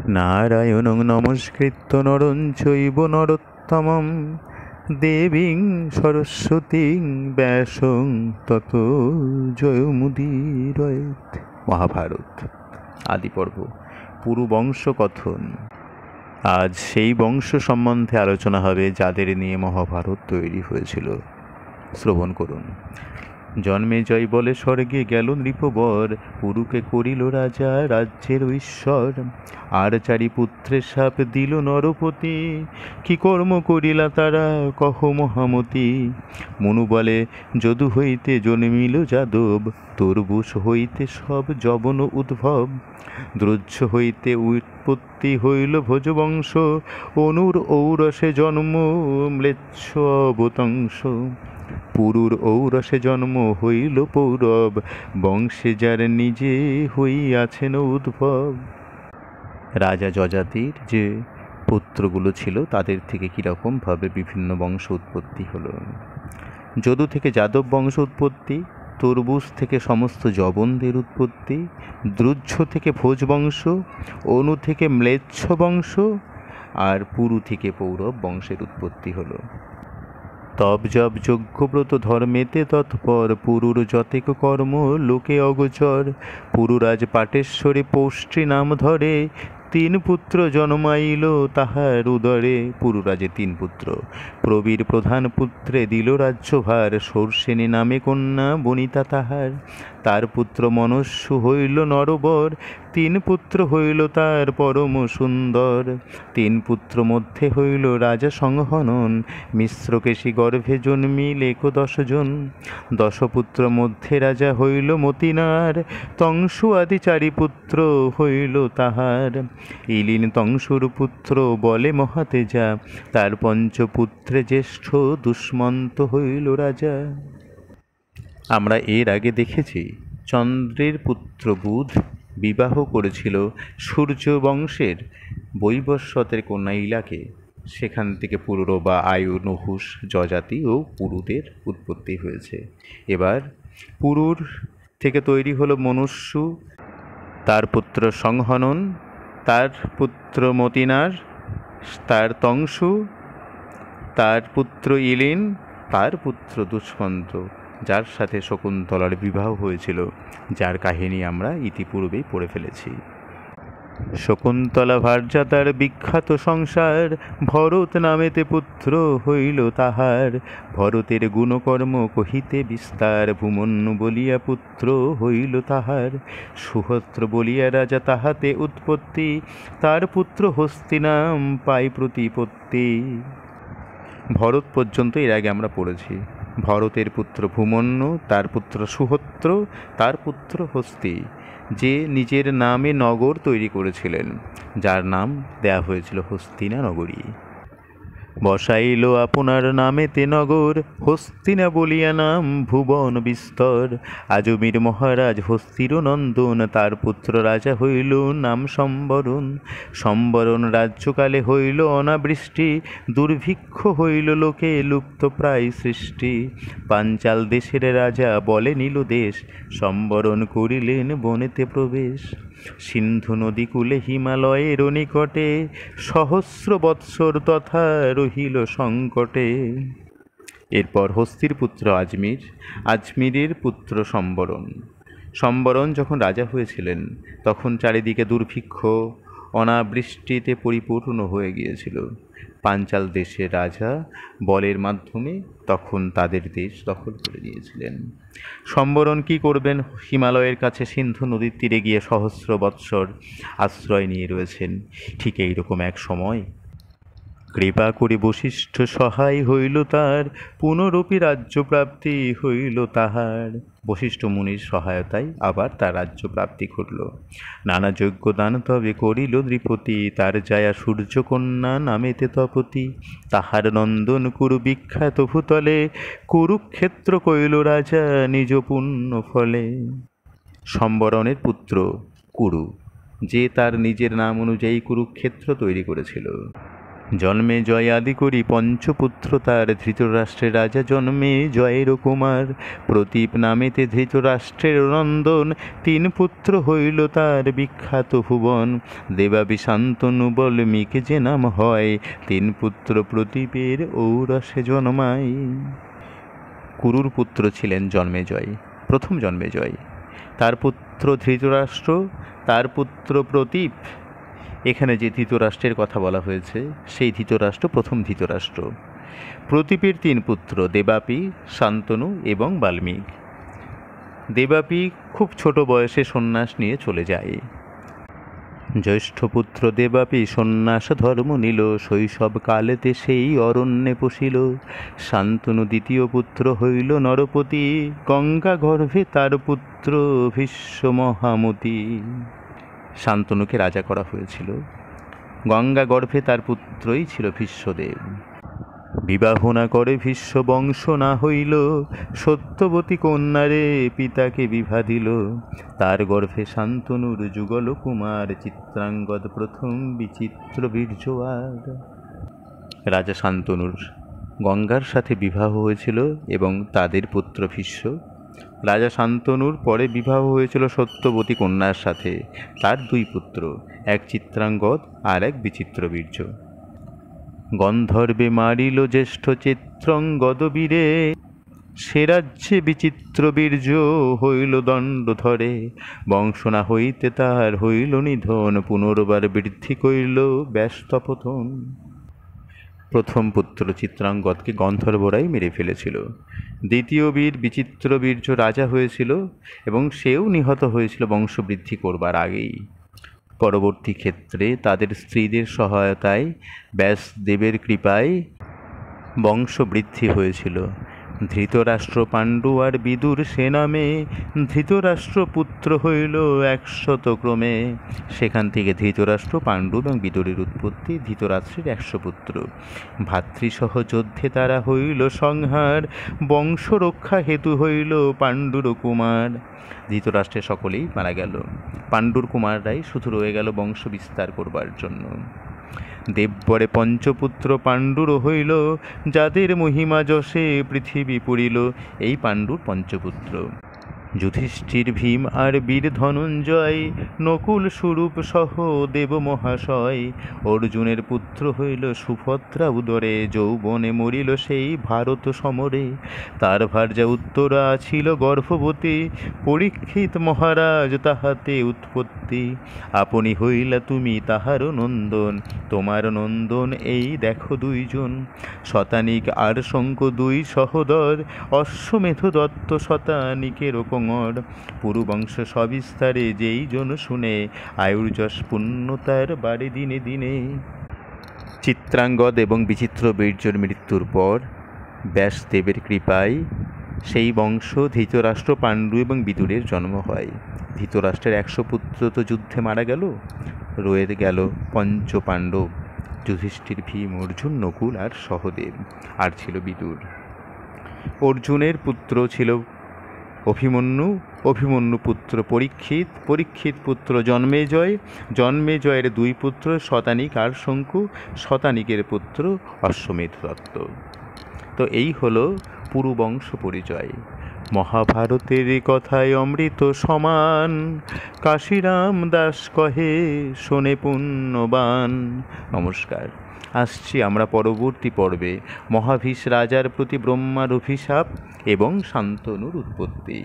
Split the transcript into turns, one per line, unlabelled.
নারায়ণং নমস্কৃত্য নরং চৈব নরোত্তমং দেবীং সরস্বতীং ব্যাসং ততো জয়মুদীরয়েৎ। মহাভারত আদি পর্ব, পুরু বংশ কথন। আজ সেই বংশ সম্বন্ধে আলোচনা হবে যাদের নিয়ে মহাভারত তৈরি হয়েছিল। শ্রবণ করুন। জন্মেজয় বলে স্বর্গে গেল নৃপবর, পুরুকে করিল রাজা রাজ্যের ঈশ্বর। আর চারি পুত্রের শাপ দিল নরপতি, কি কর্ম করিলা তারা কহ মহামতি। মনু বলে যদু হইতে জন্মিল যাদব, তরবুষ হইতে সব যবন উদ্ভব। দ্রোজ্য হইতে উৎপত্তি হইল ভোজবংশ, অনুর ঔরসে জন্ম ম্লেচ্ছ অবতংশ। পুরুর ঔরসে জন্ম হইল পৌরব, বংশে যার নিজে হইয়াছেন উদ্ভব। রাজা যযাতির যে পুত্রগুলো ছিল তাদের থেকে কীরকমভাবে বিভিন্ন বংশ উৎপত্তি হলো। যদু থেকে যাদব বংশ উৎপত্তি, তরবুজ থেকে সমস্ত যবনদের উৎপত্তি, দ্রুজ্য থেকে ভোজ বংশ, অনু থেকে ম্লেচ্ছ বংশ, আর পুরু থেকে পৌরব বংশের উৎপত্তি হলো। তব জব যজ্ঞব্রত ধর্মেতে তৎপর, পুরুর যতেক কর্ম লোকে অগোচর। পুরুরাজ পাটেশ্বরে পৌষ্ট্রী নাম ধরে, তিন পুত্র জন্মাইল তাহার উদরে। পুরুরাজে তিন পুত্র, প্রবীর প্রধান পুত্রে দিল রাজ্যভার। সরসেনী নামে কন্যা বনিতা তাহার, তার পুত্র মনস্যু হইল নরবর। তিন পুত্র হইল তার পরম সুন্দর, তিন পুত্র মধ্যে হইল রাজা সংহনন। মিশ্রকেশী গর্ভে জন্মিল 11 জন, 10 পুত্র মধ্যে রাজা হইল মতিনার। তংশু আদি চারি পুত্র হইল তাহার, ইলিন তংশুর পুত্র বলে মহাতেজা। তার পঞ্চপুত্রে জ্যেষ্ঠ দুষ্মন্ত হইল রাজা। আমরা এর আগে দেখেছি চন্দ্রের পুত্র বুধ বিবাহ করেছিল সূর্য বংশের বৈবস্বতের কন্যা ইলাকে। সেখান থেকে পুরুর বা আয়ু, নহুষ, যযাতি ও পুরুদের উৎপত্তি হয়েছে। এবার পুরুর থেকে তৈরি হলো মনুষ্যু, তার পুত্র সংহনন, তার পুত্র মতিনার, তার তংশু, তার পুত্র ইলিন, তার পুত্র দুষ্মন্ত, যার সাথে শকুন্তলার বিবাহ হয়েছিল, যার কাহিনী আমরা ইতিপূর্বেই পড়ে ফেলেছি। শকুন্তলা ভার্যা তার বিখ্যাত সংসার, ভরত নামেতে পুত্র হইল তাহার। ভরতের গুণকর্ম কহিতে বিস্তার, ভূমন্যু বলিয়া পুত্র হইল তাহার। সুহস্র বলিয়া রাজা তাহাতে উৎপত্তি, তার পুত্র হস্তি নাম পাই প্রতিপত্তি। ভরত পর্যন্ত এর আগে আমরা পড়েছি। ভরতের পুত্র ভূমন্যু, তার পুত্র সুহস্র, তার পুত্র হস্তি, যে নিজের নামে নগর তৈরি করেছিলেন, যার নাম দেয়া হয়েছিল হস্তিনা নগরী। বসাইল আপনার নামেতে নগর, হস্তিনা বলিয়া নাম ভুবন বিস্তর। আজমির মহারাজ হস্তির নন্দন, তার পুত্র রাজা হইল নাম সম্বরণ। সম্বরণ রাজ্যকালে হইল অনাবৃষ্টি, দুর্ভিক্ষ হইল লোকে লুপ্ত প্রায় সৃষ্টি। পাঞ্চাল দেশের রাজা বলে নীল দেশ, সম্বরণ করিলেন বনেতে প্রবেশ। সিন্ধু নদী কূলে হিমালয়ের নিকটে, সহস্র বৎসর তথা রহিল সংকটে। এরপর হস্তির পুত্র আজমির, আজমিরের পুত্র সম্বরণ। সম্বরণ যখন রাজা হয়েছিলেন তখন চারিদিকে দুর্ভিক্ষ, অনাবৃষ্টিতে পরিপূর্ণ হয়ে গিয়েছিল। পাঞ্চাল দেশের রাজা বলের মাধ্যমে তখন তাদের দেশ দখল করে নিয়েছিলেন। সম্বরণ কি করবেন? হিমালয়ের কাছে সিন্ধু নদীর তীরে গিয়ে সহস্র বৎসর আশ্রয় নিয়ে রয়েছেন। ঠিক এইরকম এক সময় কৃপা করে বশিষ্ঠ সহায় হইল তার, পুনরপি রাজ্যপ্রাপ্তি হইল তাহার। বশিষ্ঠ মুনির সহায়তায় আবার তার রাজ্যপ্রাপ্তি ঘটল। নানা যজ্ঞ দান তবে করিল নৃপতি, তার জায়া সূর্যকন্যা নামেতে তপতি। তাহার নন্দন কুরু বিখ্যাত ভূতলে, কুরুক্ষেত্র কইল রাজা নিজ পুণ্য ফলে। সম্বরণের পুত্র কুরু, যে তার নিজের নাম অনুযায়ী কুরুক্ষেত্র তৈরি করেছিল। জন্মে জয় আদি করি পঞ্চপুত্র তার, ধৃতরাষ্ট্রের রাজা জন্মে জয়ের কুমার। প্রতীপ নামেতে ধৃতরাষ্ট্রের নন্দন, তিন পুত্র হইল তার বিখ্যাত ভুবন। দেবাবি শান্তনু বল্মীক যে নাম হয়, তিন পুত্র প্রতীপের ঔরসে জন্মায়। কুরুর পুত্র ছিলেন জন্মেজয়, প্রথম জন্মেজয়। তার পুত্র ধৃতরাষ্ট্র, তার পুত্র প্রতীপ। এখানে যে ধৃতরাষ্ট্রের কথা বলা হয়েছে সেই ধৃতরাষ্ট্র প্রথম ধৃতরাষ্ট্র। প্রতীপের তিন পুত্র দেবাপি, শান্তনু এবং বাল্মীক। দেবাপি খুব ছোট বয়সে সন্ন্যাস নিয়ে চলে যায়। জ্যৈষ্ঠ পুত্র দেবাপি সন্ন্যাস ধর্ম নিল, শৈশব কালেতে সেই অরণ্যে পশিল। শান্তনু দ্বিতীয় পুত্র হইল নরপতি, গঙ্গা গর্ভে তার পুত্র ভীষ্ম মহামতি। শান্তনুকে রাজা করা হয়েছিল, গঙ্গা গর্ভে তার পুত্রই ছিল ভীষ্মদেব। বিবাহ না করে ভীষ্ম বংশ না হইল, সত্যবতী কন্যারে পিতাকে বিভা দিল। তার গর্ভে শান্তনুর যুগল কুমার, চিত্রাঙ্গদ প্রথম বিচিত্র বীর্যবার। রাজা শান্তনুর গঙ্গার সাথে বিবাহ হয়েছিল এবং তাদের পুত্র ভীষ্ম। রাজা শান্তনুর পরে বিবাহ হয়েছিল সত্যবতী কন্যার সাথে, তার দুই পুত্র, এক চিত্রাঙ্গদ আর এক বিচিত্রবীর্য। গন্ধর্বে মারিল জ্যেষ্ঠ চিত্রাঙ্গদ বীরে, সে রাজ্যে বিচিত্রবীর্য হইল দণ্ড ধরে। বংশ না হইতে তাহার হইল নিধন, পুনর্বার বৃদ্ধি করিল ব্যস্তপতন। প্রথম পুত্র চিত্রাঙ্গদকে গন্ধর্বরাই মেরে ফেলেছিল। দ্বিতীয় বীর বিচিত্রবীর্য রাজা হয়েছিল এবং সেও নিহত হয়েছিল বংশবৃদ্ধি করবার আগেই। পরবর্তী ক্ষেত্রে তাদের স্ত্রীদের সহায়তায় ব্যাসদেবের কৃপায় বংশবৃদ্ধি হয়েছিল। ধৃতরাষ্ট্র, পাণ্ডু আর বিদুর সে নামে, ধৃতরাষ্ট্র পুত্র হইল 100 ক্রমে। সেখান থেকে ধৃতরাষ্ট্র, পাণ্ডু এবং বিদুরের উৎপত্তি। ধৃতরাষ্ট্রের 100 পুত্র। ভাতৃসহ যুদ্ধে তারা হইল সংহার, বংশ রক্ষা হেতু হইল পাণ্ডুর কুমার। ধৃতরাষ্ট্রের সকলেই মারা গেল, পাণ্ডুর কুমাররাই শুধু রয়ে গেল বংশ বিস্তার করবার জন্য। দেববরে পঞ্চপুত্র পাণ্ডুর হইল, যাদের মহিমা যশে পৃথিবী পুরিল। এই পাণ্ডুর পঞ্চপুত্র যুধিষ্ঠির, ভীম আর বীর ধনঞ্জয়, নকুল স্বরূপ সহ দেব মহাশয়। অর্জুনের পুত্র হইল সুভদ্রা উদরে, যৌবনে মরিল সেই ভারত সমরে। তার ভার্যা উত্তরা ছিল গর্ভবতী, পরীক্ষিত মহারাজ তাহাতে উৎপত্তি। আপনি হইলা তুমি তাহার নন্দন, তোমার নন্দন এই দেখো দুইজন। শতানিক আর শঙ্খ দুই সহোদর, অশ্বমেধ দত্ত শতানিকের কোঙর। পুরুবংশ সবিস্তারে যেই জন শুনে, আয়ুর যশ পুণ্যতার বাড়ে দিনে দিনে। চিত্রাঙ্গদ এবং বিচিত্রবীর্যর মৃত্যুর পর ব্যাসদেবের কৃপায় সেই বংশ ধৃতরাষ্ট্র, পাণ্ডু এবং বিদুরের জন্ম হয়। ধৃতরাষ্ট্রের 100 পুত্র তো যুদ্ধে মারা গেল, রয়ে গেল পঞ্চ পাণ্ডব, যুধিষ্ঠির, ভীম, অর্জুন, নকুল আর সহদেব, আর ছিল বিদুর। অর্জুনের পুত্র ছিল অভিমন্যু, অভিমন্যু পুত্র পরীক্ষিত, পরীক্ষিত পুত্র জন্মেজয়, জন্মেজয়ের দুই পুত্র শতানিক আর শঙ্কু, শতানিকের পুত্র অশ্বমেধ দত্ত। তো এই হলো পুরুবংশ পরিচয়। মহাভারতের কথায় অমৃত সমান, কাশিরাম দাস কহে শোনে পুণ্যবান। নমস্কার। আসছি আমরা পরবর্তী পর্বে মহাভীষ রাজার প্রতি ব্রহ্মার অভিশাপ এবং শান্তনুর উৎপত্তি।